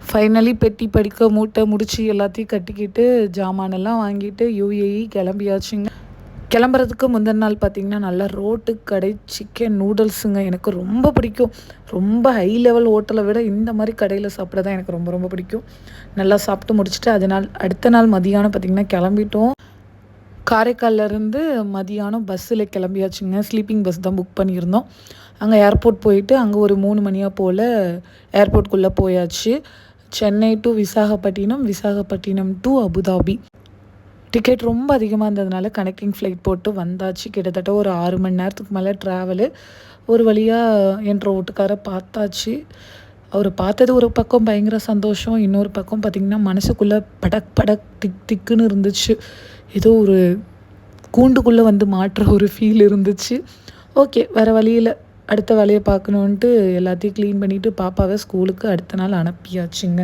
Finally பெட்டி படிக்க மூட்டை முடிச்சு எல்லாத்தையும் கட்டிக்கிட்டு ஜாமானெல்லாம் வாங்கிட்டு யூஏஇ கிளம்பியாச்சுங்க. கிளம்புறதுக்கு முந்தின நாள் பார்த்திங்கன்னா நல்லா ரோட்டு கடை சிக்கன் நூடுல்ஸுங்க. எனக்கு ரொம்ப பிடிக்கும். ரொம்ப ஹை லெவல் ஹோட்டலை விட இந்த மாதிரி கடையில் சாப்பிட தான் எனக்கு ரொம்ப ரொம்ப பிடிக்கும். நல்லா சாப்பிட்டு முடிச்சுட்டு அடுத்த நாள் மதியானம் பார்த்திங்கன்னா கிளம்பிட்டோம். காரைக்கால்லேருந்து மதியானம் பஸ்ஸில் கிளம்பியாச்சுங்க. ஸ்லீப்பிங் பஸ் தான் புக் பண்ணியிருந்தோம். அங்கே ஏர்போர்ட் போயிட்டு அங்கே ஒரு 3 மணியாக போல் ஏர்போர்ட்குள்ளே போயாச்சு. Chennai to Visakhapatnam, Visakhapatnam to Abu Dhabi. Ticket ரொம்ப அதிகமாக இருந்ததுனால கனெக்டிங் ஃப்ளைட் போட்டு வந்தாச்சு. கிட்டத்தட்ட ஒரு 6 மணி நேரத்துக்கு மேலே ட்ராவலு. ஒரு வழியாக என்ற வீட்டுக்காரை பார்த்தாச்சு. அவர் பார்த்தது ஒரு பக்கம் பயங்கர சந்தோஷம். இன்னொரு பக்கம் பார்த்திங்கன்னா மனசுக்குள்ளே படக் படக் திக் திக்குன்னு இருந்துச்சு. ஏதோ ஒரு கூண்டுக்குள்ளே வந்து மாட்டுற ஒரு ஃபீல் இருந்துச்சு. ஓகே, வேறு வழியில் அடுத்த வேலையை பார்க்கணுன்ட்டு எல்லாத்தையும் க்ளீன் பண்ணிவிட்டு பாப்பாவை ஸ்கூலுக்கு அடுத்த நாள் அனுப்பியாச்சுங்க.